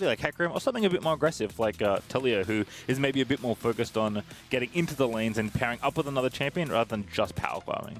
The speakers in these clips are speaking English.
like Hecarim or something a bit more aggressive like Taliyah, who is maybe a bit more focused on getting into the lanes and pairing up with another champion rather than just power farming.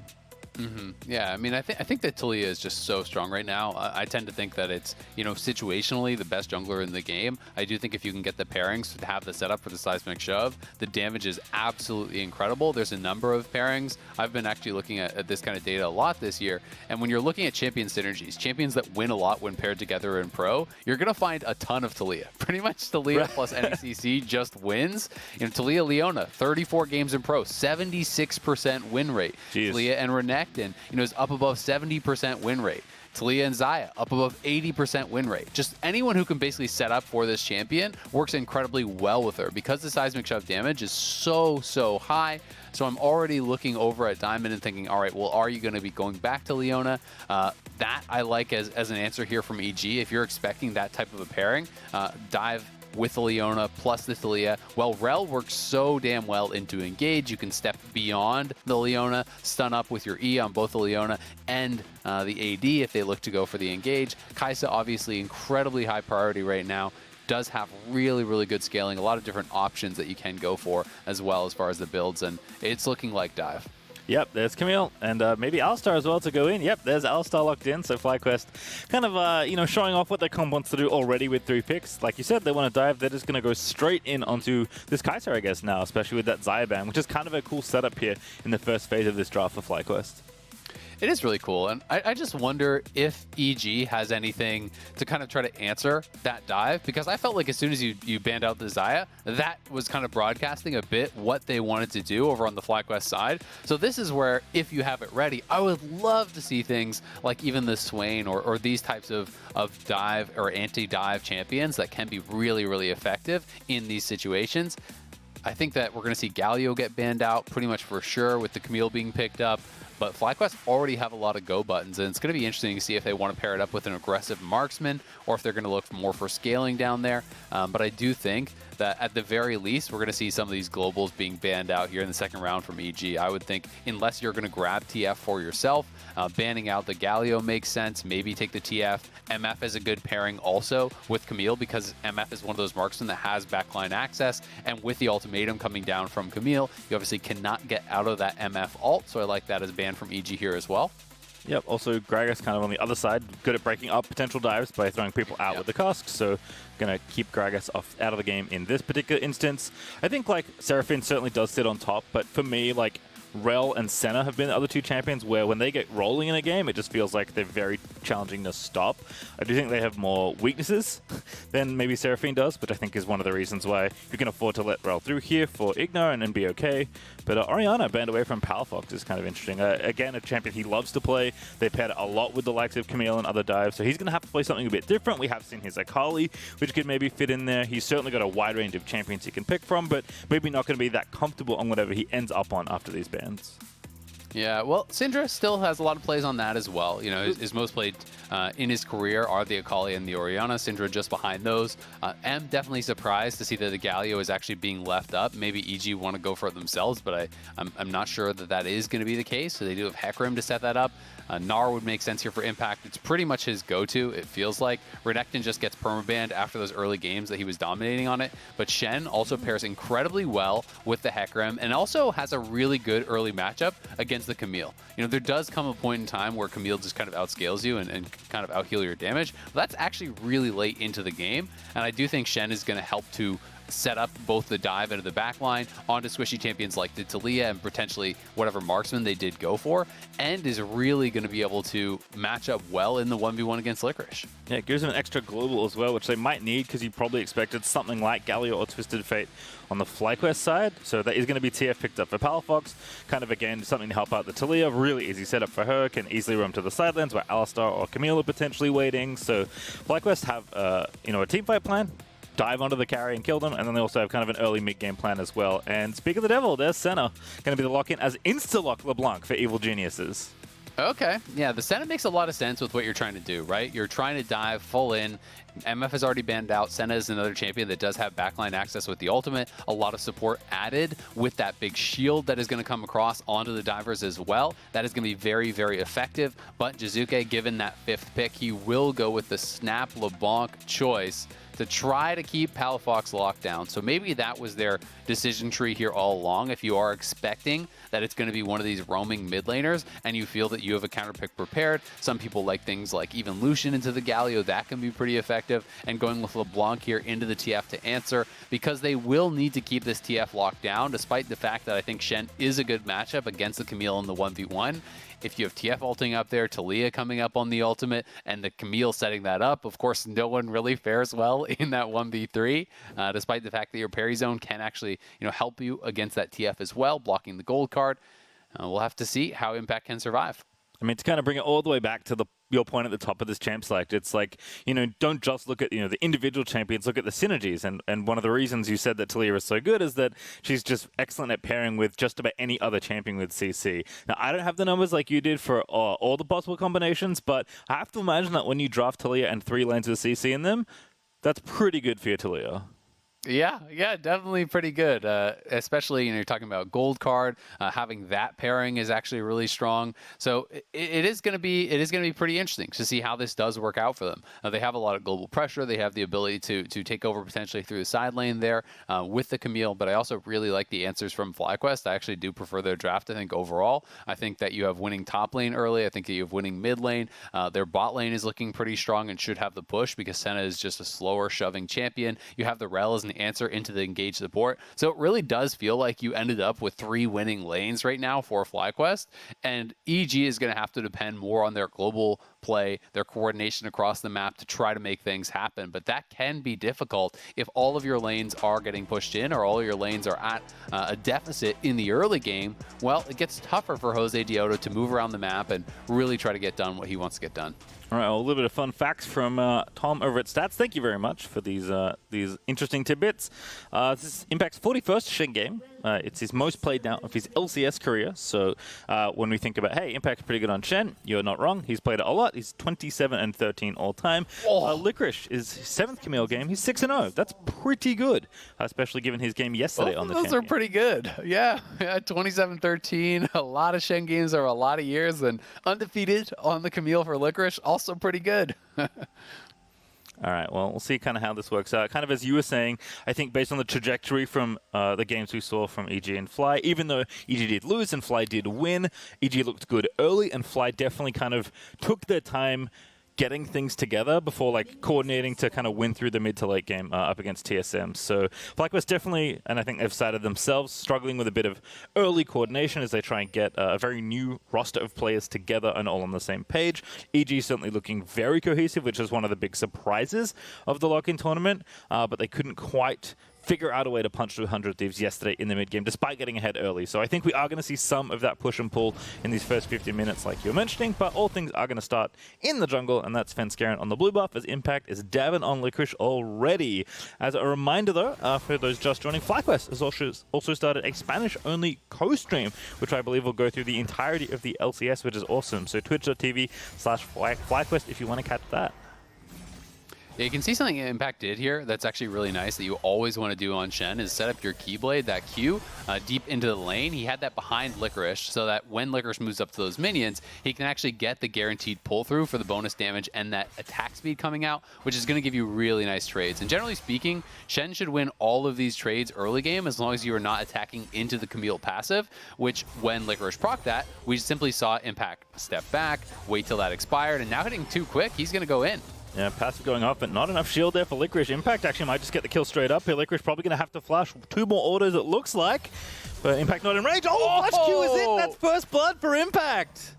Yeah, I mean, I think that Taliyah is just so strong right now. I tend to think that it's, you know, situationally the best jungler in the game. I do think if you can get the pairings to have the setup for the seismic shove, the damage is absolutely incredible. There's a number of pairings. I've been actually looking at this kind of data a lot this year. And when you're looking at champion synergies, champions that win a lot when paired together in pro, you're going to find a ton of Taliyah. Pretty much Taliyah plus NECC just wins. You know, Taliyah Leona, 34 games in pro, 76% win rate. Jeez. Taliyah and Renekton, you know, is up above 70% win rate. Taliyah and Xayah up above 80% win rate. Just anyone who can basically set up for this champion works incredibly well with her because the seismic shove damage is so high. So I'm already looking over at Diamond and thinking, all right, well, are you going to be going back to Leona? That I like as an answer here from EG. If you're expecting that type of a pairing, dive with the Leona plus the Taliyah. Well, Rell works so damn well into engage. You can step beyond the Leona, stun up with your E on both the Leona and the AD if they look to go for the engage. Kaisa, obviously, incredibly high priority right now. Does have really good scaling, a lot of different options that you can go for as well as far as the builds, and it's looking like dive. Yep, there's Camille, and maybe Alistar as well to go in. Yep, there's Alistar locked in, so FlyQuest kind of, you know, showing off what their comp wants to do already with 3 picks. Like you said, they want to dive. They're just going to go straight in onto this Kaisa, I guess, now, especially with that Xayah ban, which is kind of a cool setup here in the first phase of this draft for FlyQuest. It is really cool, and I just wonder if EG has anything to kind of try to answer that dive, because I felt like as soon as you banned out the Xayah, that was kind of broadcasting a bit what they wanted to do over on the FlyQuest side. So this is where, if you have it ready, I would love to see things like even the Swain or these types of dive or anti-dive champions that can be really effective in these situations. I think that we're going to see Galio get banned out pretty much for sure with the Camille being picked up. But FlyQuest already have a lot of go buttons, and it's going to be interesting to see if they want to pair it up with an aggressive marksman or if they're going to look more for scaling down there. But I do think that at the very least, we're going to see some of these globals being banned out here in the second round from EG. I would think unless you're going to grab TF for yourself, banning out the Galio makes sense. Maybe take the TF. MF is a good pairing also with Camille because MF is one of those marksmen that has backline access. And with the ultimatum coming down from Camille, you obviously cannot get out of that MF ult. So I like that as ban from EG here as well. Yep, also Gragas kind of on the other side, good at breaking up potential dives by throwing people out with the casks, so going to keep Gragas out of the game in this particular instance. I think like Seraphine certainly does sit on top, but for me, like Rell and Senna have been the other 2 champions where when they get rolling in a game, it just feels like they're very challenging to stop. I do think they have more weaknesses than maybe Seraphine does, which I think is one of the reasons why you can afford to let Rell through here for Ignar and be okay. But Orianna banned away from Palafox is kind of interesting. Again, a champion he loves to play. They paired a lot with the likes of Camille and other dives, so he's going to have to play something a bit different. We have seen his Akali, which could maybe fit in there. He's certainly got a wide range of champions he can pick from, but maybe not going to be that comfortable on whatever he ends up on after these bans. Yeah, well, Syndra still has a lot of plays on that as well. You know, his most played in his career are the Akali and the Orianna. Syndra just behind those. I'm definitely surprised to see that the Galio is actually being left up. Maybe EG want to go for it themselves, but I'm not sure that that is going to be the case. So they do have Hecarim to set that up. Gnar would make sense here for Impact. It's pretty much his go-to, it feels like. Renekton just gets permabanned after those early games that he was dominating on it. But Shen also pairs incredibly well with the Hecarim and also has a really good early matchup against the Camille. You know, there does come a point in time where Camille just kind of outscales you and kind of out-heal your damage. But that's actually really late into the game. And I do think Shen is going to help to set up both the dive into the back line onto squishy champions like the Taliyah and potentially whatever marksman they did go for, and is really going to be able to match up well in the 1v1 against Licorice. Yeah, it gives them an extra global as well, which they might need because you probably expected something like Galio or Twisted Fate on the FlyQuest side. So that is going to be TF picked up for Palafox. Kind of, again, something to help out the Taliyah. Really easy setup for her. Can easily roam to the sidelines where Alistar or Camille are potentially waiting. So FlyQuest have, you know, a teamfight plan. Dive onto the carry and kill them, and then they also have kind of an early mid-game plan as well. And speak of the devil, there's Senna. Going to be the lock-in as insta-lock LeBlanc for Evil Geniuses. Okay, yeah, the Senna makes a lot of sense with what you're trying to do, right? You're trying to dive full in, MF has already banned out. Senna is another champion that does have backline access with the ultimate. A lot of support added with that big shield that is going to come across onto the divers as well. That is going to be very, very effective. But Jiizuke, given that 5th pick, he will go with the Snap LeBlanc choice to try to keep Palafox locked down. So maybe that was their decision tree here all along. If you are expecting that it's going to be one of these roaming mid laners and you feel that you have a counter pick prepared, some people like things like even Lucian into the Galio. That can be pretty effective. And going with LeBlanc here into the TF to answer, because they will need to keep this TF locked down, despite the fact that I think Shen is a good matchup against the Camille in the 1v1. If you have TF ulting up there, Taliyah coming up on the ultimate, and the Camille setting that up, of course, no one really fares well in that 1v3, despite the fact that your parry zone can actually, help you against that TF as well, blocking the gold card. We'll have to see how Impact can survive. I mean, to kind of bring it all the way back to your point at the top of this champ select, it's like, don't just look at, the individual champions, look at the synergies. And one of the reasons you said that Taliyah is so good is that she's just excellent at pairing with just about any other champion with CC. Now, I don't have the numbers like you did for all the possible combinations, but I have to imagine that when you draft Taliyah and 3 lanes with CC in them, that's pretty good for your Taliyah. Yeah, definitely pretty good. Especially, you're talking about gold card. Having that pairing is actually really strong. So it is going to be pretty interesting to see how this does work out for them. They have a lot of global pressure. They have the ability to take over potentially through the side lane there with the Camille. But I also really like the answers from FlyQuest. I actually do prefer their draft. I think overall, I think that you have winning top lane early. I think that you have winning mid lane. Their bot lane is looking pretty strong and should have the push because Senna is just a slower shoving champion. You have the Rell as an answer into the engage support. So it really does feel like you ended up with 3 winning lanes right now for FlyQuest, and EG is going to have to depend more on their global play, their coordination across the map to try to make things happen. But that can be difficult if all of your lanes are getting pushed in or all your lanes are at a deficit in the early game. Well, it gets tougher for JoseDeodo to move around the map and really try to get done what he wants to get done. All right, well, a little bit of fun facts from Tom over at Stats. Thank you very much for these interesting tidbits. This is Impact's 41st Shen game. It's his most played now of his LCS career. So when we think about, hey, Impact's pretty good on Shen, you're not wrong. He's played it a lot. He's 27-13 all time. Licorice is his 7th Camille game. He's 6-0. That's pretty good, especially given his game yesterday on the champion. Those are pretty good. Yeah, 27-13. A lot of Shen games over a lot of years, and undefeated on the Camille for Licorice. Also pretty good. All right, well, we'll see kind of how this works out. Kind of as you were saying, I think based on the trajectory from the games we saw from EG and Fly, even though EG did lose and Fly did win, EG looked good early and Fly definitely kind of took their time getting things together before like coordinating to kind of win through the mid to late game up against TSM. So FlyQuest definitely, and I think they've cited themselves, struggling with a bit of early coordination as they try and get a very new roster of players together and all on the same page. EG certainly looking very cohesive, which is one of the big surprises of the lock-in tournament, but they couldn't quite figure out a way to punch through 100 Thieves yesterday in the mid-game, despite getting ahead early. So I think we are going to see some of that push and pull in these first 50 minutes like you were mentioning, but all things are going to start in the jungle, and that's Svenskeren on the blue buff as Impact is dabbing on Licorice already. As a reminder, though, for those just joining, FlyQuest has also started a Spanish-only co-stream, which I believe will go through the entirety of the LCS, which is awesome. So twitch.tv/FlyQuest if you want to catch that. Yeah, you can see something Impact did here that's actually really nice that you always want to do on Shen is set up your Keyblade, that Q, deep into the lane. He had that behind Licorice so that when Licorice moves up to those minions, he can actually get the guaranteed pull-through for the bonus damage and that attack speed coming out, which is going to give you really nice trades. And generally speaking, Shen should win all of these trades early game as long as you are not attacking into the Camille passive, which when Licorice proc that, we simply saw Impact step back, wait till that expired, and now hitting too quick, he's going to go in. Yeah, passive going off, but not enough shield there for Licorice. Impact actually might just get the kill straight up here. Licorice probably going to have to flash 2 more orders, it looks like. But Impact not in range. Oh, flash Q is it! That's first blood for Impact!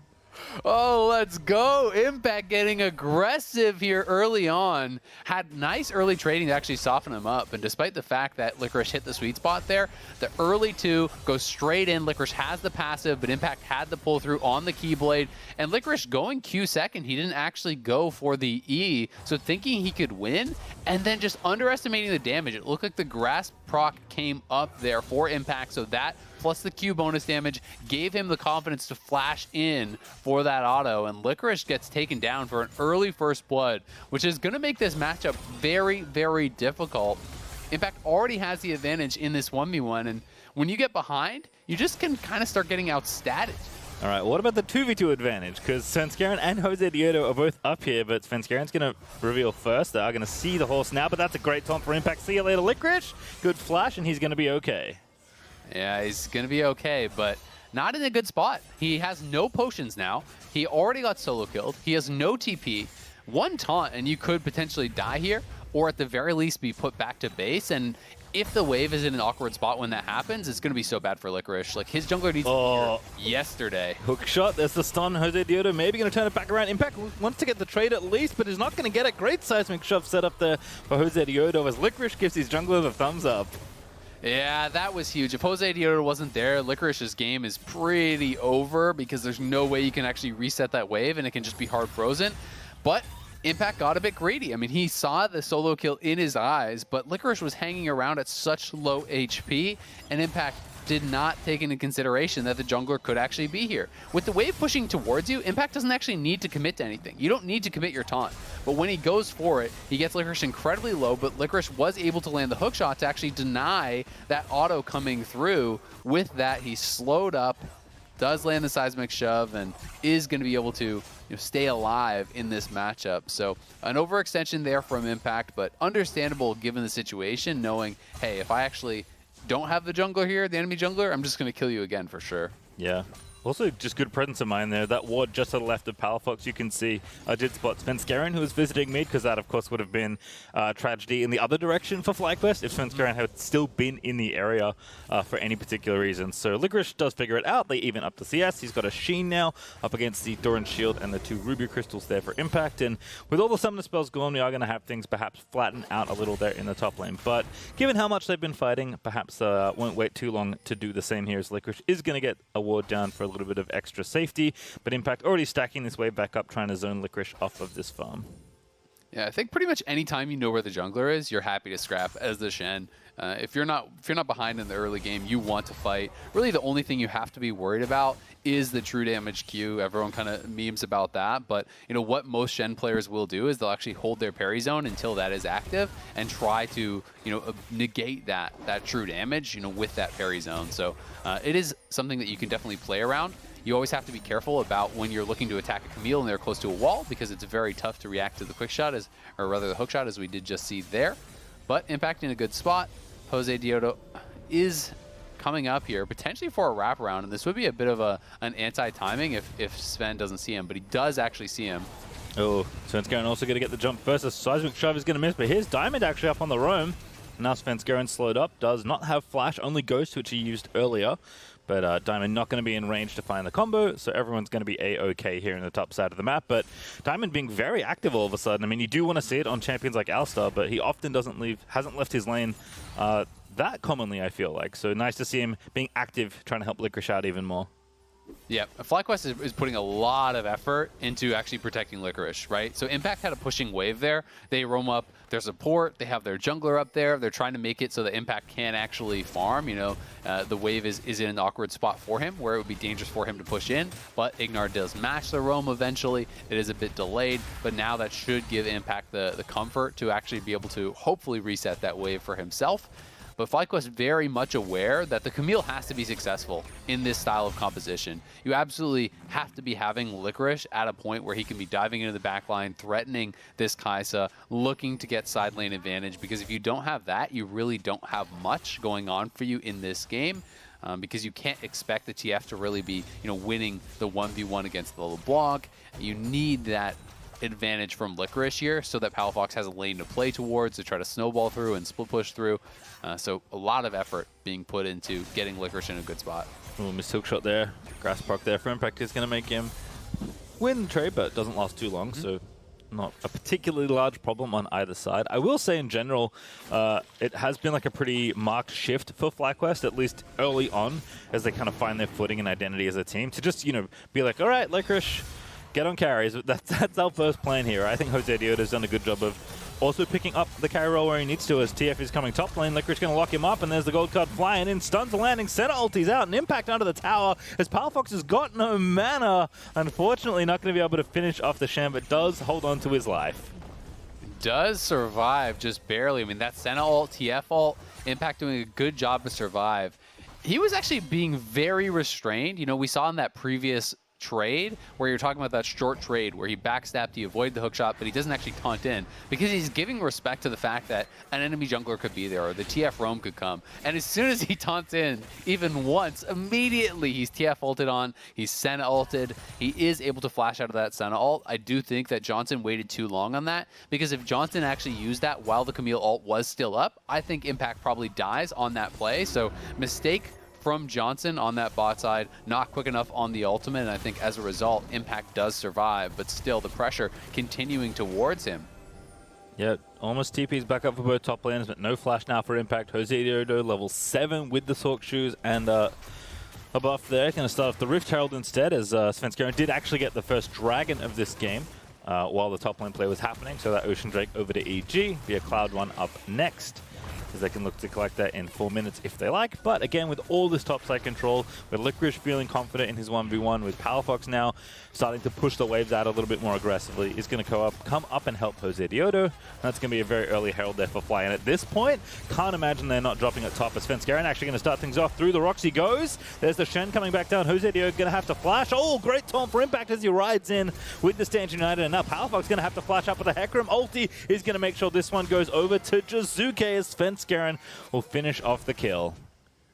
Oh, let's go. Impact getting aggressive here early on. Had nice early trading to actually soften him up. And despite the fact that Licorice hit the sweet spot there, the early 2 goes straight in. Licorice has the passive, but Impact had the pull through on the Keyblade. And Licorice going Q second, he didn't actually go for the E. So thinking he could win, and then just underestimating the damage. It looked like the Grasp proc came up there for Impact, so that plus the Q bonus damage gave him the confidence to flash in for that auto, and Licorice gets taken down for an early first blood, which is going to make this matchup very, very difficult. Impact already has the advantage in this 1v1, and when you get behind, you just can kind of start getting outstatted. All right, what about the 2v2 advantage? Because Svenskeren and JoseDeodo are both up here, but Svenskeren's going to reveal first. They are going to see the horse now, but that's a great taunt for Impact. See you later, Licorice. Good flash, and he's going to be okay. Yeah, he's going to be okay, but not in a good spot. He has no potions now. He already got solo killed. He has no TP. One taunt, and you could potentially die here, or at the very least be put back to base. And if the wave is in an awkward spot when that happens, it's going to be so bad for Licorice. Like, his jungler needs to be here yesterday. Hook shot, there's the stun. JoseDeodo maybe going to turn it back around. Impact wants to get the trade at least, but is not going to get it. Great seismic shove set up there for JoseDeodo as Licorice gives his jungler the thumbs up. Yeah, that was huge. If JoseDeodo wasn't there, Licorice's game is pretty over because there's no way you can actually reset that wave and it can just be hard frozen. But Impact got a bit greedy. I mean, he saw the solo kill in his eyes, but Licorice was hanging around at such low HP, and Impact did not take into consideration that the jungler could actually be here. With the wave pushing towards you, Impact doesn't actually need to commit to anything. You don't need to commit your taunt. But when he goes for it, he gets Licorice incredibly low, but Licorice was able to land the hook shot to actually deny that auto coming through. With that, he slowed up, does land the seismic shove, and is going to be able to stay alive in this matchup. So an overextension there from Impact, but understandable given the situation, knowing, hey, if I actually don't have the jungler here, the enemy jungler, I'm just going to kill you again for sure. Yeah. Also, just good presence of mind there. That ward just to the left of Palafox, you can see did spot Svenskeren, who was visiting mid, because that, of course, would have been tragedy in the other direction for FlyQuest if Svenskeren had still been in the area for any particular reason. So Licorice does figure it out. They even up the CS. He's got a Shen now up against the Doran Shield and the 2 Ruby Crystals there for Impact. And with all the summoner spells gone, we are going to have things perhaps flatten out a little there in the top lane. But given how much they've been fighting, perhaps won't wait too long to do the same here, as Licorice is going to get a ward down for a little bit of extra safety, but Impact already stacking this wave back up, trying to zone Licorice off of this farm. Yeah, I think pretty much any time you know where the jungler is, you're happy to scrap as the Shen. If you're not behind in the early game, you want to fight. Really, the only thing you have to be worried about is the true damage Q. Everyone kind of memes about that, but what most Shen players will do is they'll actually hold their parry zone until that is active and try to negate that true damage with that parry zone. So it is something that you can definitely play around. You always have to be careful about when you're looking to attack a Camille and they're close to a wall, because it's very tough to react to the quick shot, or rather the hook shot, as we did just see there. But Impact in a good spot. JoseDeodo is coming up here, potentially for a wraparound, and this would be a bit of an anti-timing if Sven doesn't see him, but he does actually see him. Oh, Svenskeren also going to get the jump first. The seismic shove is going to miss, but here's Diamond actually up on the roam. Now Svenskeren slowed up, does not have flash, only Ghost, which he used earlier. But Diamond not going to be in range to find the combo, so everyone's going to be A-OK here in the top side of the map. But Diamond being very active all of a sudden. I mean, you do want to see it on champions like Alistar, but he often hasn't left his lane that commonly, I feel like. So nice to see him being active, trying to help Licorice out even more. Yeah, FlyQuest is putting a lot of effort into actually protecting Licorice, right? So Impact had a pushing wave there. They roam up their support. They have their jungler up there. They're trying to make it so that Impact can actually farm. The wave is in an awkward spot for him where it would be dangerous for him to push in. But Ignar does match the roam eventually. It is a bit delayed, but now that should give Impact the comfort to actually be able to hopefully reset that wave for himself. But FlyQuest very much aware that the Camille has to be successful in this style of composition. You absolutely have to be having Licorice at a point where he can be diving into the backline, threatening this Kaisa, looking to get side lane advantage, because if you don't have that, you really don't have much going on for you in this game. Because you can't expect the TF to really be winning the 1v1 against the LeBlanc. You need that advantage from Licorice here so that Palafox has a lane to play towards to try to snowball through and split push through. So a lot of effort being put into getting Licorice in a good spot. Oh, missed hook shot there. Grass proc there for Impact is going to make him win the trade, but it doesn't last too long, so not a particularly large problem on either side. I will say in general, it has been like a pretty marked shift for FlyQuest, at least early on, as they kind of find their footing and identity as a team, to just, be like, all right, Licorice, get on carries. That's our first plan here. I think JoseDeodo has done a good job of Also picking up the carry roll where he needs to as TF is coming top lane. Licorice going to lock him up, and there's the gold card flying in. Stuns the landing. Senna ulti's out. An impact under the tower as Palafox has got no mana. Unfortunately, not going to be able to finish off the Shen, but does hold on to his life. Does survive just barely. I mean, that Senna ult, TF ult, Impact doing a good job to survive. He was actually being very restrained. You know, we saw in that previous trade where you're talking about that short trade where he backstabbed, he avoided the hook shot, but he doesn't actually taunt in because he's giving respect to the fact that an enemy jungler could be there or the TF roam could come. And as soon as he taunts in, even once, immediately he's TF ulted on, he's Senna ulted, he is able to flash out of that Senna ult. I do think that Johnsun waited too long on that because if Johnsun actually used that while the Camille ult was still up, I think Impact probably dies on that play. So mistake from Johnsun on that bot side, not quick enough on the ultimate, and I think as a result, Impact does survive, but still the pressure continuing towards him. Yeah, almost TP's back up for both top lanes, but no flash now for Impact. JoseDeodo level 7 with the Sork shoes and a buff there. Going to start off the Rift Herald instead, as Svenskeren did actually get the first dragon of this game while the top lane play was happening, so that Ocean Drake over to EG via Cloud1 up next, as they can look to collect that in 4 minutes if they like. But again, with all this topside control, with Licorice feeling confident in his 1v1, with Palafox now starting to push the waves out a little bit more aggressively, is going to come up and help JoseDeodo. That's going to be a very early herald there for Fly. And at this point, can't imagine they're not dropping at top. As Svenskeren actually going to start things off through the rocks he goes. There's the Shen coming back down. JoseDeodo going to have to flash. Oh, great taunt for Impact as he rides in with the Stand United. And now Palafox going to have to flash up with a Hecarim ulti. He's going to make sure this one goes over to Jiizuke as Svenskeren will finish off the kill.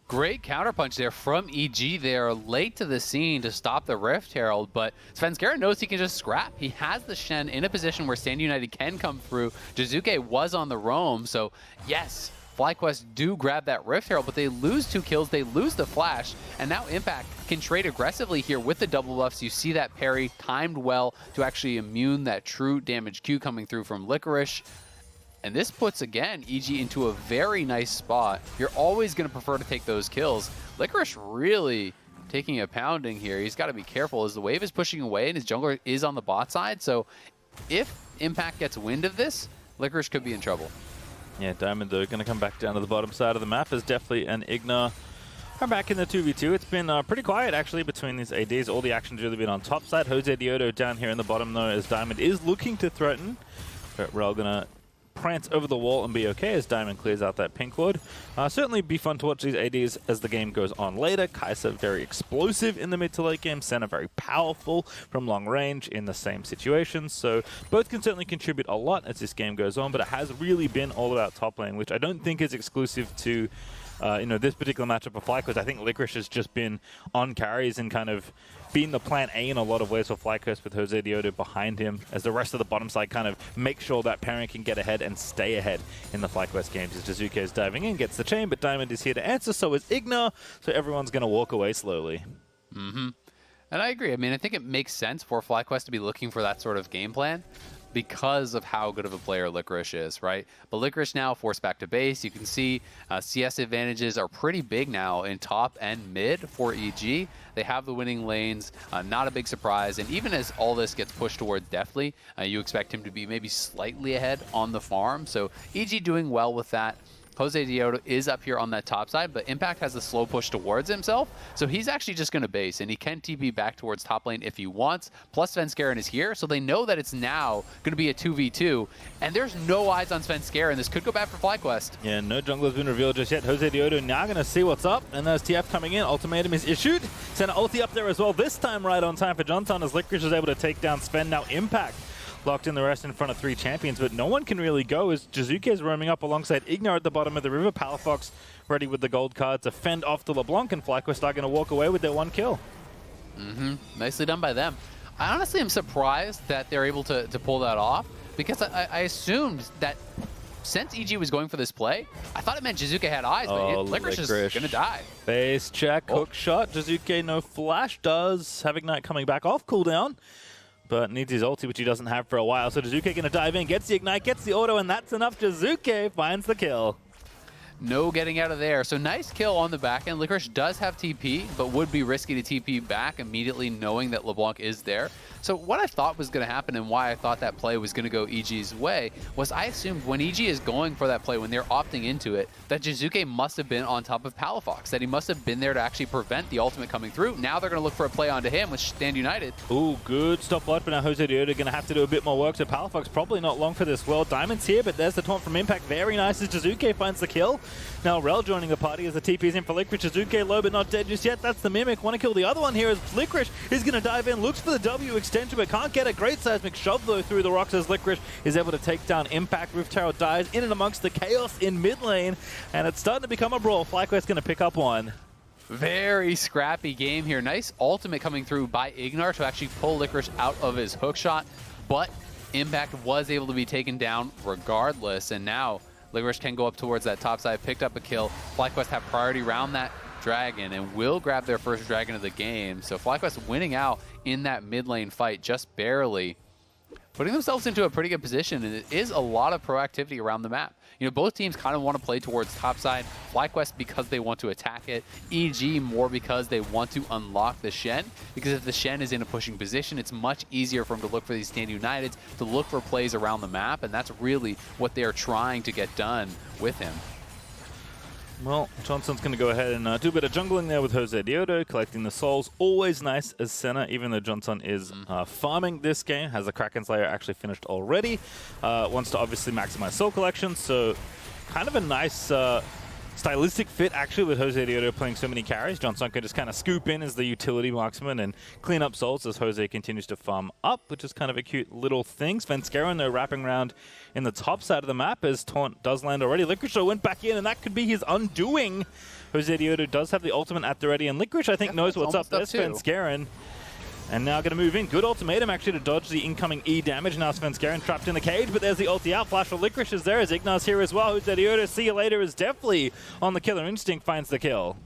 Great counterpunch there from EG. They're late to the scene to stop the Rift Herald, but Svenskeren knows he can just scrap. He has the Shen in a position where Stand United can come through. Jiizuke was on the roam, so yes, FlyQuest do grab that Rift Herald, but they lose 2 kills, they lose the flash, and now Impact can trade aggressively here with the double buffs. You see that parry timed well to actually immune that true damage Q coming through from Licorice. And this puts, again, EG into a very nice spot. You're always going to prefer to take those kills. Licorice really taking a pounding here. He's got to be careful as the wave is pushing away and his jungler is on the bot side. So if Impact gets wind of this, Licorice could be in trouble. Yeah, Diamond, though, going to come back down to the bottom side of the map as Deftly and Ignar are back in the 2v2. It's been pretty quiet, actually, between these ADs. All the action's really been on top side. JoseDeodo down here in the bottom, though, as Diamond is looking to threaten. But Rell going to prance over the wall and be okay as Diamond clears out that pink ward. Certainly be fun to watch these ADs as the game goes on later. Kaisa very explosive in the mid to late game. Senna very powerful from long range in the same situations. So both can certainly contribute a lot as this game goes on, but it has really been all about top lane, which I don't think is exclusive to this particular matchup of FlyQuest. I think Licorice has just been on carries and kind of been the plan A in a lot of ways for FlyQuest with JoseDeodo behind him as the rest of the bottom side kind of make sure that parent can get ahead and stay ahead in the FlyQuest games as Jiizuke is diving in, gets the chain, but Diamond is here to answer, so is Ignar, so everyone's going to walk away slowly. And I agree. I mean, I think it makes sense for FlyQuest to be looking for that sort of game plan because of how good of a player Licorice is, right? But Licorice now forced back to base. You can see CS advantages are pretty big now in top and mid for EG. They have the winning lanes, not a big surprise. And even as all this gets pushed towards Deftly, you expect him to be maybe slightly ahead on the farm. So EG doing well with that. JoseDeodo is up here on that top side, but Impact has a slow push towards himself, so he's actually just going to base, and he can TP back towards top lane if he wants. Plus, Svenskeren is here, so they know that it's now going to be a 2v2, and there's no eyes on Svenskeren. This could go bad for FlyQuest. Yeah, no jungler's been revealed just yet. JoseDeodo now going to see what's up, and there's TF coming in. Ultimatum is issued. Senna ulti up there as well, this time right on time for Johnsun as Licorice is able to take down Sven. Now Impact locked in the rest in front of 3 champions, but no one can really go as Jiizuke is roaming up alongside Ignar at the bottom of the river. Palafox ready with the gold card to fend off the LeBlanc, and FlyQuest are going to walk away with their 1 kill. Nicely done by them. I honestly am surprised that they're able to pull that off, because I assumed that since EG was going for this play, I thought it meant Jiizuke had eyes, but Licorice is going to die. Base check, hook shot. Jiizuke no flash, does have Ignite coming back off cooldown, but needs his ulti, which he doesn't have for a while. So Jiizuke going to dive in, gets the Ignite, gets the auto, and that's enough. Jiizuke finds the kill. No getting out of there. So nice kill on the back end. Licorice does have TP, but would be risky to TP back immediately knowing that LeBlanc is there. So what I thought was going to happen and why I thought that play was going to go EG's way was I assumed when EG is going for that play, when they're opting into it, that Jiizuke must have been on top of Palafox, that he must have been there to actually prevent the ultimate coming through. Now they're going to look for a play onto him with Stand United. Ooh, good stop blood, but now JoseDeodo going to have to do a bit more work, so Palafox probably not long for this. Well, Diamond's here, but there's the taunt from Impact. Very nice as Jiizuke finds the kill. Now Rell joining the party as the TP is in for Licorice. Jiizuke low but not dead just yet. That's the Mimic. Want to kill the other one here as Licorice is going to dive in, looks for the W extension, but can't get a great seismic shove though through the rocks as Licorice is able to take down Impact. Rift Tower dies in and amongst the chaos in mid lane, and it's starting to become a brawl. FlyQuest going to pick up one. Very scrappy game here. Nice ultimate coming through by Ignar to actually pull Licorice out of his hook shot, but Impact was able to be taken down regardless, and now Licorice can go up towards that top side, picked up a kill. FlyQuest have priority around that dragon and will grab their first dragon of the game. So FlyQuest winning out in that mid lane fight just barely, putting themselves into a pretty good position, and it is a lot of proactivity around the map. You know, both teams kind of want to play towards topside. FlyQuest because they want to attack it. EG more because they want to unlock the Shen. Because if the Shen is in a pushing position, it's much easier for them to look for these Stand Uniteds, to look for plays around the map, and that's really what they're trying to get done with him. Well, Johnsun's going to go ahead and do a bit of jungling there with JoseDeodo, collecting the souls. Always nice as Senna, even though Johnsun is farming this game, has the Kraken Slayer actually finished already. Wants to obviously maximize soul collection, so kind of a nice stylistic fit actually with JoseDeodo playing so many carries. Johnsun can just kind of scoop in as the utility marksman and clean up souls as Jose continues to farm up, which is kind of a cute little thing. Svenskeren though wrapping around in the top side of the map as taunt does land already. Licorice went back in and that could be his undoing. JoseDeodo does have the ultimate at the ready, and Licorice I think knows what's up there. Svenskeren. And now going to move in. Good ultimatum actually to dodge the incoming E damage. Now Svenskeren trapped in the cage, but there's the ulti out. Flash for Licorice is there as Ignar's here as well. JoseDeodo, see you later, is Deftly on the Killer Instinct, finds the kill.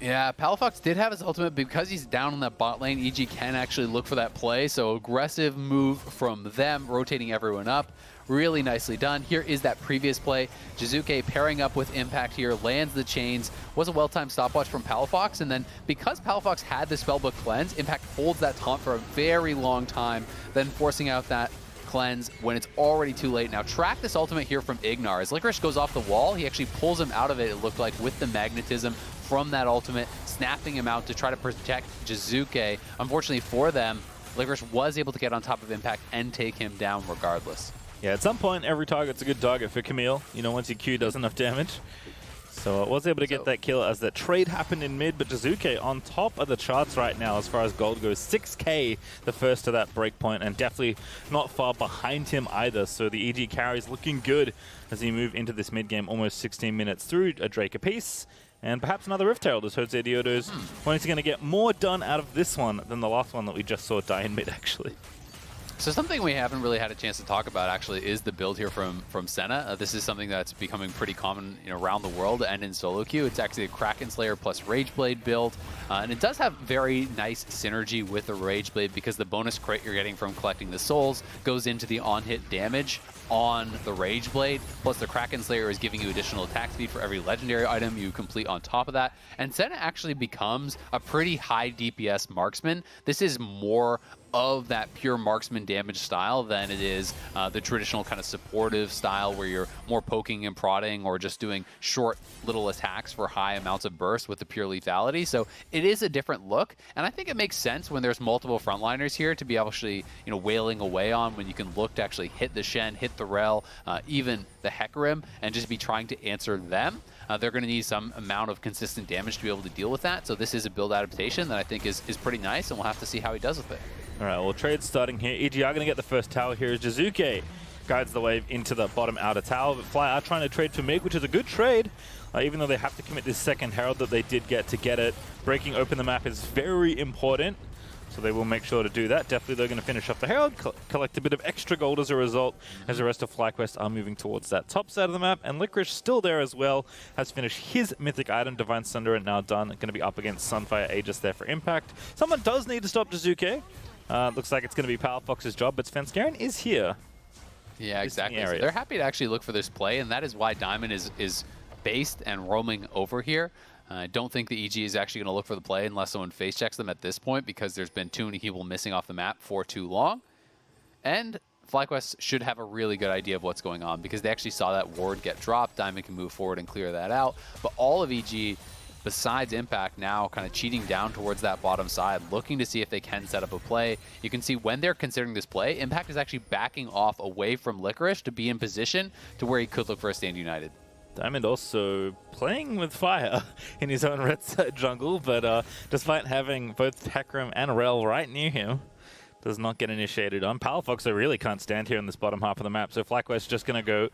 Yeah, Palafox did have his ultimate because he's down in that bot lane. EG can actually look for that play, so aggressive move from them, rotating everyone up. Really nicely done. Here is that previous play. Jiizuke pairing up with Impact here, lands the chains. Was a well-timed stopwatch from Palafox, and then because Palafox had the spellbook cleanse, Impact holds that taunt for a very long time, then forcing out that cleanse when it's already too late. Now track this ultimate here from Ignar. As Licorice goes off the wall, he actually pulls him out of it, it looked like, with the magnetism from that ultimate, snapping him out to try to protect Jiizuke. Unfortunately for them, Licorice was able to get on top of Impact and take him down regardless. Yeah, at some point, every target's a good target for Camille, you know, once your Q does enough damage. So I was able to get that kill as that trade happened in mid, but Jiizuke on top of the charts right now as far as gold goes. 6k the first to that breakpoint, and definitely not far behind him either. So the EG carry is looking good as he move into this mid game, almost 16 minutes through a Drake apiece. And perhaps another Rift Herald as JoseDeodo's going to get more done out of this one than the last one that we just saw die in mid, actually. So something we haven't really had a chance to talk about actually is the build here from Senna. This is something that's becoming pretty common, you know, around the world and in solo queue. It's actually a Kraken Slayer plus Rageblade build, and it does have very nice synergy with the Rageblade because the bonus crit you're getting from collecting the souls goes into the on-hit damage on the Rageblade, plus the Kraken Slayer is giving you additional attack speed for every legendary item you complete on top of that. And Senna actually becomes a pretty high DPS marksman. This is more of that pure marksman damage style than it is the traditional kind of supportive style where you're more poking and prodding or just doing short little attacks for high amounts of burst with the pure lethality. So it is a different look, and I think it makes sense when there's multiple frontliners here to be actually, you know, wailing away on, when you can look to actually hit the Shen, hit the Rell, even the Hecarim, and just be trying to answer them. They're going to need some amount of consistent damage to be able to deal with that. So this is a build adaptation that I think is pretty nice, and we'll have to see how he does with it. All right, well, trade starting here. EG are going to get the first tower here as Jiizuke guides the wave into the bottom outer tower. But Fly are trying to trade for Mig, which is a good trade, even though they have to commit this second Herald that they did get to get it. Breaking open the map is very important, so they will make sure to do that. Definitely they're going to finish off the Herald, collect a bit of extra gold as a result, as the rest of FlyQuest are moving towards that top side of the map. And Licorice still there as well, has finished his mythic item, Divine Sunder, and now done. Going to be up against Sunfire Aegis there for impact. Someone does need to stop Jiizuke. Looks like it's going to be Palafox's job, but Svenskeren is here. Yeah, exactly. So they're happy to actually look for this play, and that is why Diamond is based and roaming over here. I don't think the EG is actually going to look for the play unless someone face checks them at this point, because there's been too many people missing off the map for too long. And FlyQuest should have a really good idea of what's going on, because they actually saw that ward get dropped. Diamond can move forward and clear that out. But all of EG, besides Impact, now kind of cheating down towards that bottom side, looking to see if they can set up a play. You can see when they're considering this play, Impact is actually backing off away from Licorice to be in position to where he could look for a stand united. Diamond also playing with fire in his own red side jungle, but despite having both Hecarim and Rell right near him, does not get initiated on. Palafox, they really can't stand here in this bottom half of the map, so FlyQuest just going to go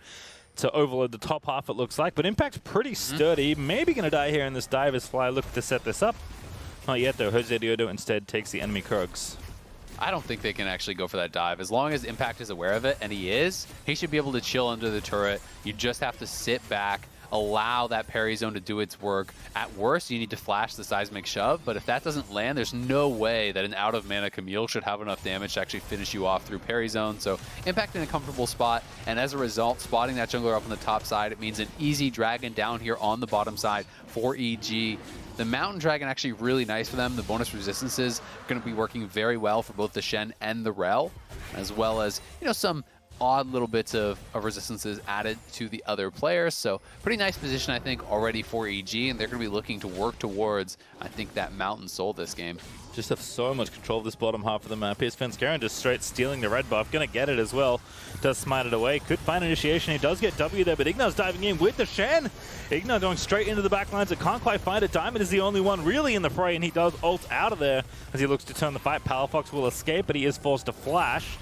to overload the top half, it looks like, but Impact's pretty sturdy. Maybe going to die here in this dive as Fly look to set this up. Not yet, though. JoseDeodo instead takes the enemy Krogs. I don't think they can actually go for that dive. As long as Impact is aware of it, and he is, he should be able to chill under the turret. You just have to sit back, allow that parry zone to do its work. At worst, you need to flash the seismic shove, but if that doesn't land, there's no way that an out-of-mana Camille should have enough damage to actually finish you off through parry zone. So Impact in a comfortable spot, and as a result, spotting that jungler up on the top side, it means an easy dragon down here on the bottom side for EG. The Mountain Dragon actually really nice for them. The bonus resistances are going to be working very well for both the Shen and the Rell, as well as, you know, some odd little bits of resistances added to the other players. So pretty nice position, I think, already for EG, and they're going to be looking to work towards, I think, that Mountain Soul this game. Just have so much control of this bottom half of the map. Here's Svenskeren just straight stealing the red buff. Going to get it as well. Does smite it away. Could find initiation. He does get W there, but Ignar's diving in with the Shen. Ignar going straight into the back lines. It can't quite find it. Diamond is the only one really in the fray, and he does ult out of there as he looks to turn the fight. Palafox will escape, but he is forced to flash.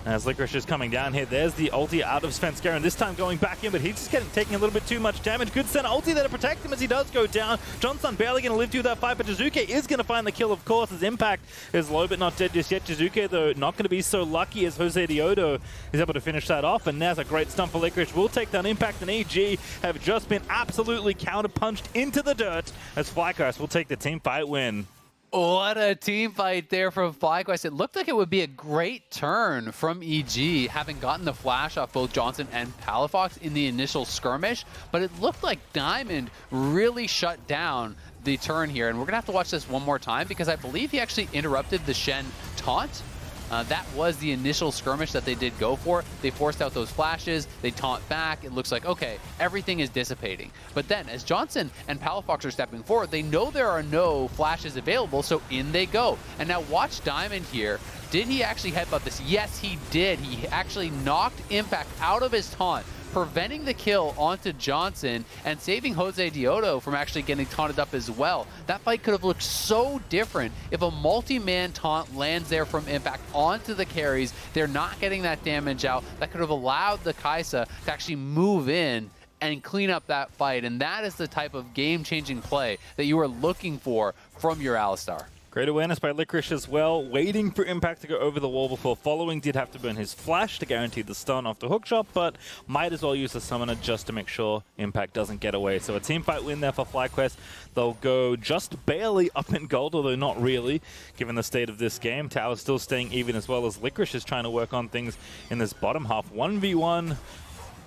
As Licorice is coming down here, there's the ulti out of Svenskeren, this time going back in, but he's just taking a little bit too much damage. Good Senna ulti there to protect him as he does go down. Johnsun barely going to live through that fight, but Jiizuke is going to find the kill, of course, as Impact is low but not dead just yet. Jiizuke, though, not going to be so lucky as JoseDeodo is able to finish that off, and there's a great stun for Licorice. Will take down Impact, and EG have just been absolutely counter-punched into the dirt as FlyQuest will take the team fight win. What a team fight there from FlyQuest. It looked like it would be a great turn from EG, having gotten the flash off both Johnsun and Palafox in the initial skirmish, but it looked like Diamond really shut down the turn here, and we're going to have to watch this one more time because I believe he actually interrupted the Shen taunt. That was the initial skirmish that they did go for. They forced out those flashes, they taunt back, it looks like, okay, everything is dissipating. But then, as Johnsun and Palafox are stepping forward, they know there are no flashes available, so in they go. And now watch Diamond here. Did he actually headbutt this? Yes, he did. He actually knocked Impact out of his taunt, preventing the kill onto Johnsun and saving JoseDeodo from actually getting taunted up as well. That fight could have looked so different if a multi-man taunt lands there from Impact onto the carries. They're not getting that damage out. That could have allowed the Kaisa to actually move in and clean up that fight, and that is the type of game-changing play that you are looking for from your Alistar. Great awareness by Licorice as well, waiting for Impact to go over the wall before following. Did have to burn his flash to guarantee the stun off the hookshot, but might as well use the summoner just to make sure Impact doesn't get away. So a team fight win there for FlyQuest. They'll go just barely up in gold, although not really, given the state of this game. Tower's still staying even as well as Licorice is trying to work on things in this bottom half. 1v1.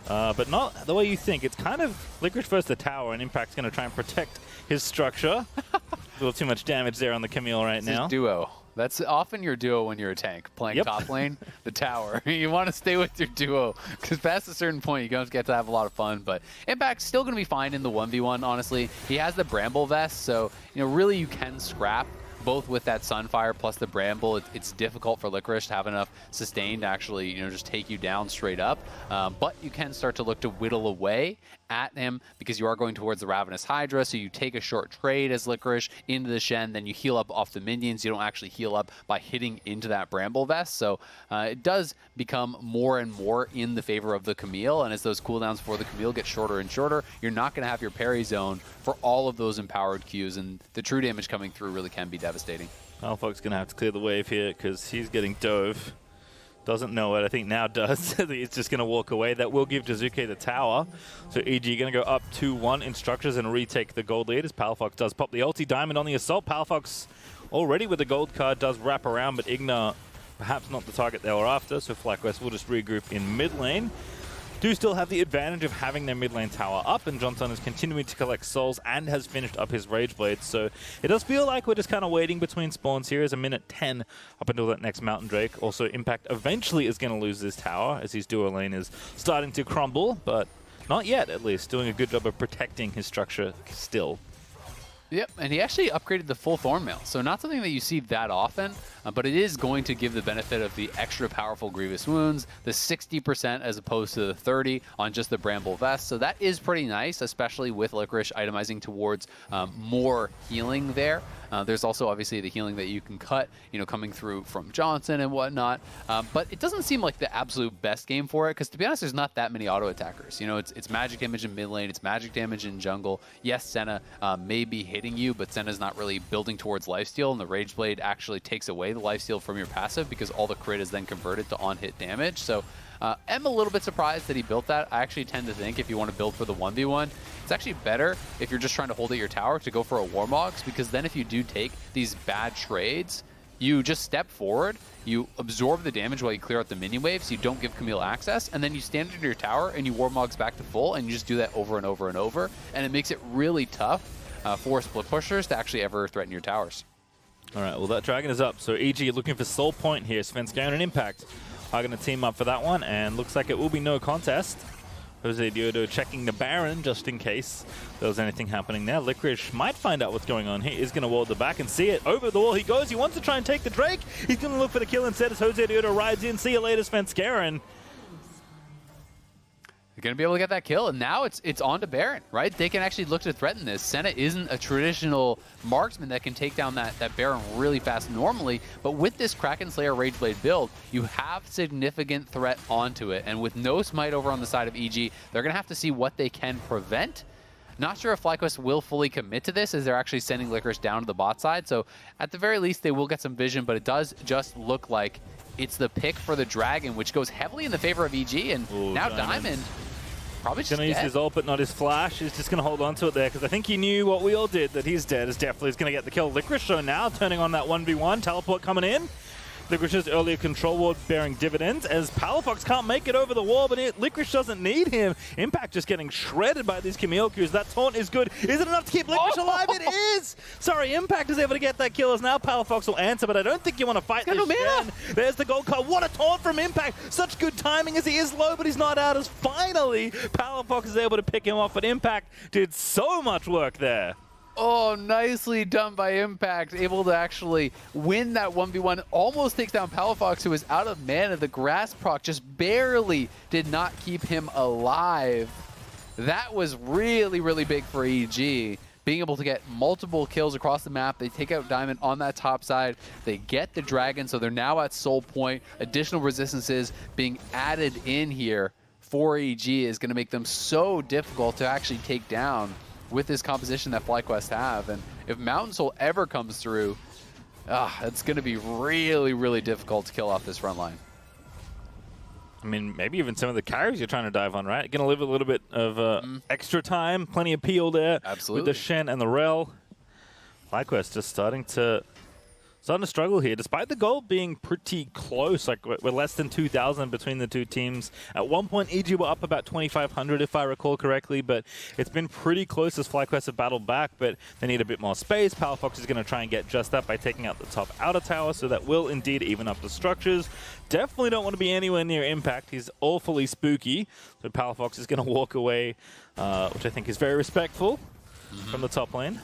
But not the way you think. It's kind of Licorice versus the tower, and Impact's going to try and protect his structure. A little too much damage there on the Camille right now. Duo. That's often your duo when you're a tank. Playing top lane, the tower. You want to stay with your duo, because past a certain point, you don't get to have a lot of fun. But Impact's still going to be fine in the 1v1, honestly. He has the Bramble Vest, so really you can scrap. Both with that Sunfire plus the Bramble, it's difficult for Licorice to have enough sustain to actually, just take you down straight up. But you can start to look to whittle away at him because you are going towards the Ravenous Hydra, so you take a short trade as Licorice into the Shen, then you heal up off the minions. You don't actually heal up by hitting into that Bramble Vest, so it does become more and more in the favor of the Camille, and as those cooldowns for the Camille get shorter and shorter, you're not going to have your parry zone for all of those empowered Qs, and the true damage coming through really can be devastating. Palafox going to have to clear the wave here because he's getting dove. Doesn't know it, I think now does. He's just going to walk away. That will give Jiizuke the tower. So EG going to go up 2-1 in structures and retake the gold lead as Palafox does pop the ulti. Diamond on the assault. Palafox already with the gold card does wrap around, but Ignar perhaps not the target they were after, so FlyQuest will just regroup in mid lane. do still have the advantage of having their mid lane tower up, and Johnsun is continuing to collect souls and has finished up his Rage Blade. So it does feel like we're just kind of waiting between spawns here as a minute 10 up until that next Mountain Drake. Also, Impact eventually is going to lose this tower as his duo lane is starting to crumble, but not yet, at least. Doing a good job of protecting his structure still. Yep, and he actually upgraded the full Thornmail, so not something that you see that often, but it is going to give the benefit of the extra powerful Grievous Wounds, the 60% as opposed to the 30 on just the Bramble Vest, so that is pretty nice, especially with Licorice itemizing towards more healing there. There's also obviously the healing that you can cut, you know, coming through from Johnsun and whatnot, but it doesn't seem like the absolute best game for it, because to be honest, there's not that many auto attackers. You know, it's magic damage in mid lane, it's magic damage in jungle. Yes, Senna may be hitting you, but Senna's not really building towards lifesteal, and the Rage Blade actually takes away the lifesteal from your passive because all the crit is then converted to on-hit damage. So I'm a little bit surprised that he built that. I actually tend to think if you want to build for the 1v1, it's actually better if you're just trying to hold at your tower to go for a Warmogs, because then if you do take these bad trades, you just step forward, you absorb the damage while you clear out the minion waves, you don't give Camille access, and then you stand into your tower and you Warmogs back to full, and you just do that over and over and over, and it makes it really tough for split pushers to actually ever threaten your towers. All right, well, that dragon is up. So EG looking for soul point here. Svenskeren and Impact are going to team up for that one, and looks like it will be no contest. JoseDeodo checking the Baron just in case there was anything happening there. Licorice might find out what's going on. He is going to ward the back and see it. Over the wall he goes. He wants to try and take the Drake. He's going to look for the kill instead as JoseDeodo rides in. See you later, Svenskeren. They're going to be able to get that kill, and now it's on to Baron, right? They can actually look to threaten this. Senna isn't a traditional marksman that can take down that Baron really fast normally, but with this Kraken Slayer Rageblade build, you have significant threat onto it, and with no smite over on the side of EG, they're going to have to see what they can prevent. Not sure if FlyQuest will fully commit to this as they're actually sending Licorice down to the bot side, so at the very least they will get some vision, but it does just look like it's the pick for the Dragon, which goes heavily in the favor of EG, and now Diamond probably just going to use his ult, but not his flash. He's just going to hold on to it there, because I think he knew what we all did, that he's dead, as Deftly is going to get the kill. Licorice, so now turning on that 1v1, teleport coming in. Licorice's earlier control ward bearing dividends, as Palafox can't make it over the wall, but Licorice doesn't need him. Impact just getting shredded by these Camille Qs. That taunt is good. Is it enough to keep Licorice alive? It is! Sorry, Impact is able to get that kill, as now Palafox will answer, but I don't think you want to fight this Shen. There's the gold card. What a taunt from Impact! Such good timing as he is low, but he's not out, as finally Palafox is able to pick him off, but Impact did so much work there. Oh, nicely done by Impact, able to actually win that 1v1. Almost takes down Palafox, who was out of mana. The grass proc just barely did not keep him alive. That was really, really big for EG. Being able to get multiple kills across the map. They take out Diamond on that top side. They get the Dragon, so they're now at soul point. Additional resistances being added in here for EG is going to make them so difficult to actually take down with this composition that FlyQuest have. And if Mountain Soul ever comes through, it's going to be really, really difficult to kill off this front line. I mean, maybe even some of the carries you're trying to dive on, right? Going to live a little bit of extra time, plenty of peel there. Absolutely. With the Shen and the Rell. FlyQuest just starting to struggle here, despite the goal being pretty close. Like, we're less than 2,000 between the two teams. At one point, EG were up about 2,500, if I recall correctly, but it's been pretty close as FlyQuest have battled back, but they need a bit more space. Palafox is going to try and get just that by taking out the top outer tower, so that will indeed even up the structures. Definitely don't want to be anywhere near Impact. He's awfully spooky, so Palafox is going to walk away, which I think is very respectful from the top lane.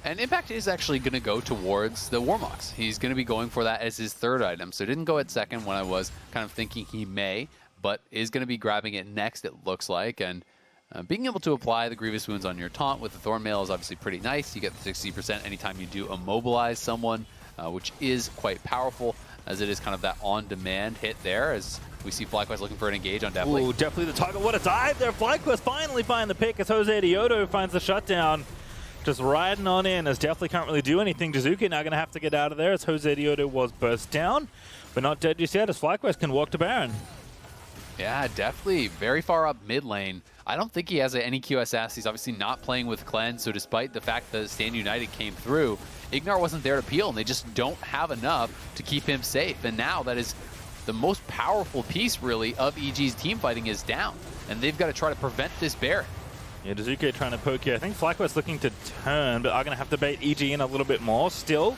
And Impact is actually going to go towards the Warmogs. He's going to be going for that as his third item. So it didn't go at second when I was kind of thinking he may, but is going to be grabbing it next, it looks like. And being able to apply the Grievous Wounds on your taunt with the Thornmail is obviously pretty nice. You get the 60% anytime you do immobilize someone, which is quite powerful, as it is kind of that on-demand hit there, as we see FlyQuest looking for an engage on Deftly. Ooh, Deftly the target. What a dive there. FlyQuest finally find the pick as JoseDeodo finds the shutdown. Just riding on in, as Deftly can't really do anything. Jiizuke now going to have to get out of there, as JoseDeodo was burst down, but not dead just yet, as FlyQuest can walk to Baron. Yeah, Deftly very far up mid lane. I don't think he has any QSS. He's obviously not playing with Cleanse, so despite the fact that Stand United came through, Ignar wasn't there to peel, and they just don't have enough to keep him safe. And now that is the most powerful piece, really, of EG's team fighting is down. And they've got to try to prevent this Baron. Yeah, Jiizuke trying to poke here. I think FlyQuest looking to turn, but are going to have to bait EG in a little bit more. Still,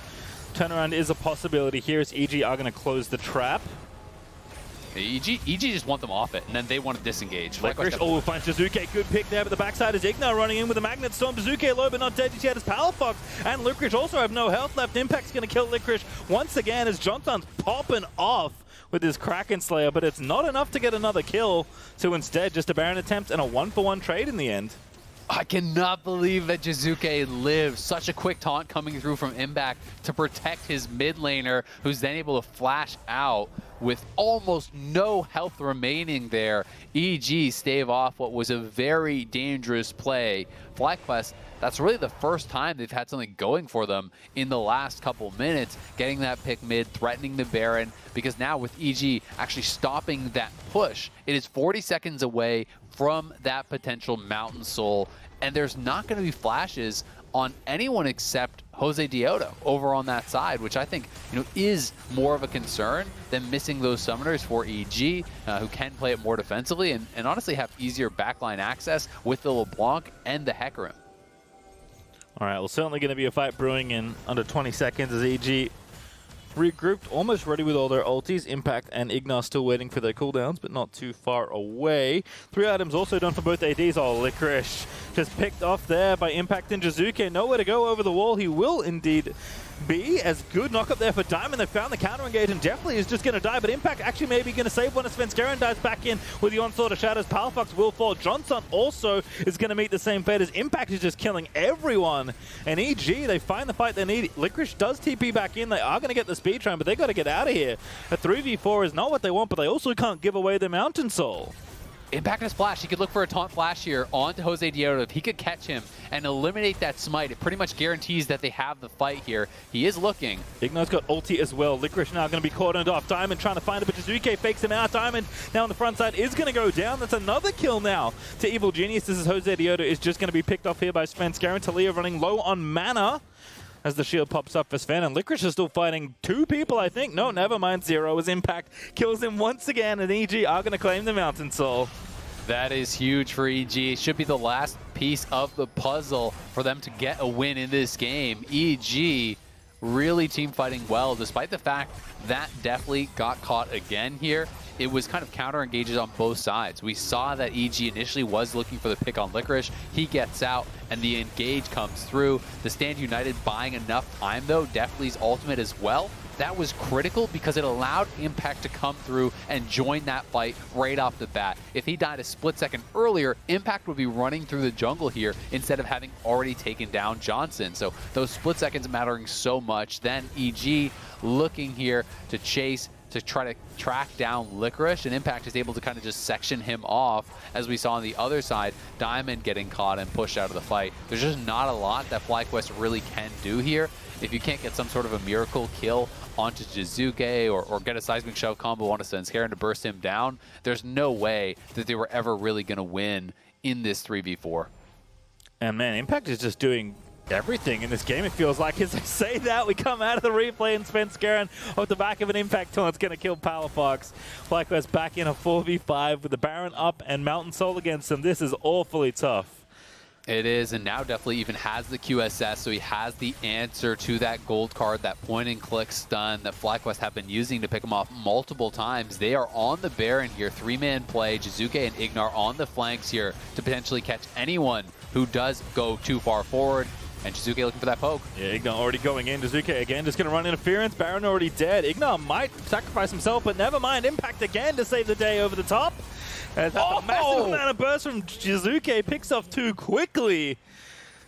turnaround is a possibility here as EG are going to close the trap. EG just want them off it, and then they want to disengage. Licorice, oh, finds Jiizuke. Good pick there, but the backside is Ignar running in with a Magnet Storm. Jiizuke low, but not dead just yet as Palafox. And Licorice also have no health left. Impact's going to kill Licorice once again as Johnsun's popping off with his Kraken Slayer, but it's not enough to get another kill. So instead, just a Baron attempt and a 1-for-1 trade in the end. I cannot believe that Jiizuke lived. Such a quick taunt coming through from Impact to protect his mid laner, who's then able to flash out with almost no health remaining there. EG stave off what was a very dangerous play. FlyQuest, that's really the first time they've had something going for them in the last couple minutes, getting that pick mid, threatening the Baron, because now with EG actually stopping that push, it is 40 seconds away from that potential Mountain Soul, and there's not going to be flashes on anyone except JoseDeodo over on that side, which I think is more of a concern than missing those summoners for EG, who can play it more defensively and honestly have easier backline access with the LeBlanc and the Hecarim. All right, well, certainly going to be a fight brewing in under 20 seconds as EG regrouped, almost ready with all their ultis. Impact and Ignar still waiting for their cooldowns, but not too far away. 3 items also done for both ADs. Oh, Licorice just picked off there by Impact and Jiizuke. Nowhere to go over the wall. He will indeed be as good knock up there for Diamond. They found the counter engage and Deftly is just going to die, but Impact actually maybe going to save one as Svenskeren dives back in with the onslaught of shadows. Palafox will fall. Johnsun also is going to meet the same fate as Impact is just killing everyone. And EG, they find the fight they need. Licorice does TP back in. They are going to get the speed train, but they got to get out of here. A 3v4 is not what they want, but they also can't give away the Mountain Soul. Impact and Splash, he could look for a taunt flash here onto JoseDeodo. If he could catch him and eliminate that smite, it pretty much guarantees that they have the fight here. He is looking. Ignar's got ulti as well. Licorice now going to be cordoned off. Diamond trying to find it, but Jiizuke fakes him out. Diamond now on the front side is going to go down. That's another kill now to Evil Genius. This is JoseDeodo is just going to be picked off here by Svenskeren. Taliyah running low on mana as the shield pops up for Sven, and Licorice is still fighting 2 people, I think. No, never mind. 0 as Impact kills him once again, and EG are going to claim the Mountain Soul. That is huge for EG. It should be the last piece of the puzzle for them to get a win in this game. EG really team fighting well, despite the fact that Deftly got caught again here. It was kind of counter engages on both sides. We saw that EG initially was looking for the pick on Licorice. He gets out and the engage comes through. The Stand United buying enough time though. Deftly's ultimate as well. That was critical because it allowed Impact to come through and join that fight right off the bat. If he died a split second earlier, Impact would be running through the jungle here instead of having already taken down Johnsun. So those split seconds mattering so much. Then EG looking here to chase, to try to track down Licorice, and Impact is able to kind of just section him off, as we saw on the other side, Diamond getting caught and pushed out of the fight. There's just not a lot that FlyQuest really can do here. If you can't get some sort of a miracle kill onto Jiizuke or get a seismic shove combo onto Svenskeren to burst him down, there's no way that they were ever really going to win in this 3v4. And man, Impact is just doing everything in this game, it feels like. As I say that, we come out of the replay and Svenskeren off the back of an Impact taunt's going to kill Palafox. FlyQuest back in a 4v5 with the Baron up and Mountain Soul against him. This is awfully tough. It is, and now Deftly even has the QSS, so he has the answer to that gold card, that point-and-click stun that FlyQuest have been using to pick him off multiple times. They are on the Baron here, 3-man play. Jiizuke and Ignar on the flanks here to potentially catch anyone who does go too far forward. And Jiizuke looking for that poke. Yeah, Ignar already going in. Jiizuke again just going to run interference. Baron already dead. Ignar might sacrifice himself, but never mind. Impact again to save the day over the top. As a massive amount of burst from Jiizuke picks off too quickly.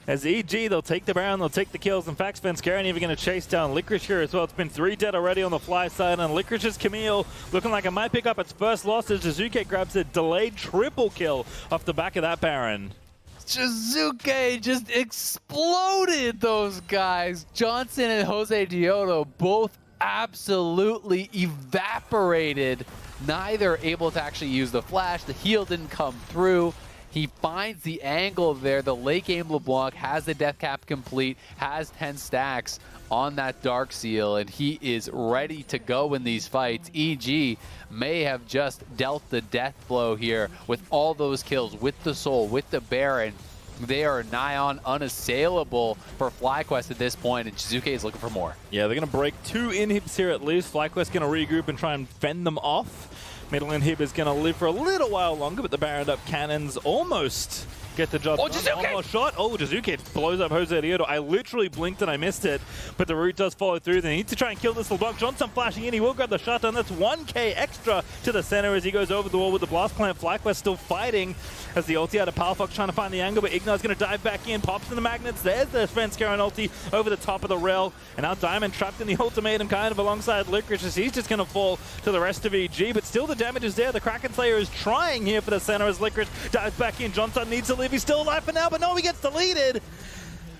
As EG, they'll take the Baron, they'll take the kills. In fact, Svenskeren even going to chase down Licorice here as well. It's been 3 dead already on the fly side, and Licorice's Camille looking like it might pick up its first loss as Jiizuke grabs a delayed triple kill off the back of that Baron. Jiizuke just exploded those guys. Johnsun and JoseDeodo both absolutely evaporated. Neither able to actually use the flash. The heal didn't come through. He finds the angle there. The late game LeBlanc has the death cap complete, has 10 stacks on that Dark Seal, and he is ready to go in these fights. EG may have just dealt the death blow here with all those kills, with the Soul, with the Baron. They are nigh on unassailable for FlyQuest at this point, and Jiizuke is looking for more. Yeah, they're going to break 2 inhibs here at least. FlyQuest going to regroup and try and fend them off. Middle inhib is going to live for a little while longer, but the Baron up cannons almost get the job done. Jiizuke! One more shot. Oh, Jiizuke blows up JoseDeodo. I literally blinked and I missed it, but the root does follow through. They need to try and kill this LeBlanc. Johnsun flashing in. He will grab the shotgun. That's 1k extra to the center as he goes over the wall with the blast plant. FlyQuest still fighting as the ulti out of Palafox trying to find the angle, but Ignar's going to dive back in. Pops in the magnets. There's the Svenskeren ulti over the top of the Rell. And now Diamond trapped in the ultimatum kind of alongside Licorice as he's just going to fall to the rest of EG, but still the damage is there. The Kraken Slayer is trying here for the center as Licorice dives back in. Johnsun needs to live. He's still alive for now, but no, he gets deleted.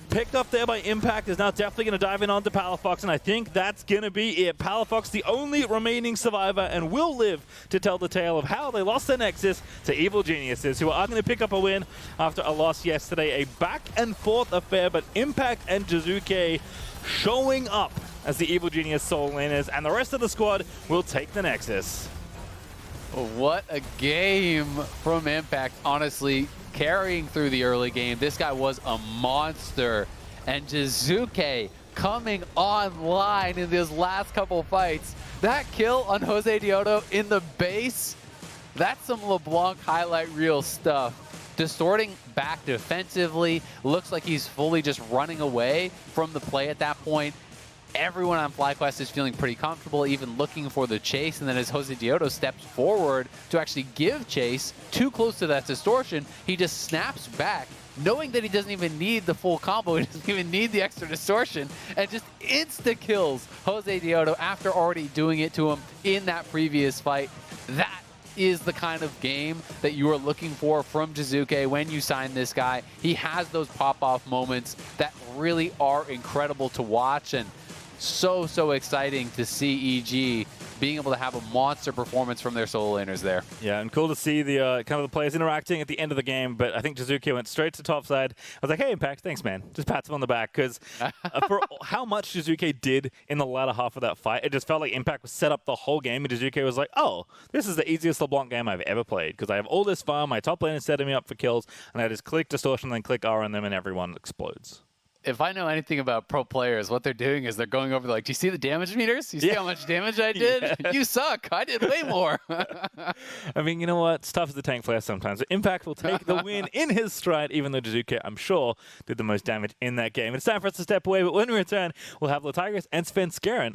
Picked up there by Impact, is now definitely going to dive in onto Palafox, and I think that's going to be it. Palafox, the only remaining survivor, and will live to tell the tale of how they lost their Nexus to Evil Geniuses, who are going to pick up a win after a loss yesterday. A back-and-forth affair, but Impact and Jiizuke showing up as the Evil Genius Soul Laners, and the rest of the squad will take the Nexus. What a game from Impact, honestly. Carrying through the early game, this guy was a monster, and Jiizuke coming online in those last couple fights. That kill on JoseDeodo in the base, that's some LeBlanc highlight reel stuff. Distorting back defensively, looks like he's fully just running away from the play at that point. Everyone on FlyQuest is feeling pretty comfortable, even looking for the chase, and then as JoseDeodo steps forward to actually give chase, too close to that distortion, he just snaps back, knowing that he doesn't even need the full combo, he doesn't even need the extra distortion, and just insta-kills JoseDeodo after already doing it to him in that previous fight. That is the kind of game that you are looking for from Jiizuke when you sign this guy. He has those pop-off moments that really are incredible to watch, and so exciting to see EG being able to have a monster performance from their solo laners there. Yeah, and cool to see the kind of the players interacting at the end of the game, but I think Jiizuke went straight to top side. I was like, hey, Impact, thanks, man. Just pats him on the back, because for how much Jiizuke did in the latter half of that fight, it just felt like Impact was set up the whole game, and Jiizuke was like, oh, this is the easiest LeBlanc game I've ever played, because I have all this farm, my top lane is setting me up for kills, and I just click distortion, then click R on them, and everyone explodes. If I know anything about pro players, what they're doing is they're going over like, do you see the damage meters? You see how much damage I did? Yeah. You suck. I did way more. I mean, you know what? It's tough as the tank player sometimes. But Impact will take the win in his stride, even though Jiizuke, I'm sure, did the most damage in that game. It's time for us to step away, but when we return, we'll have Licorice and Svenskeren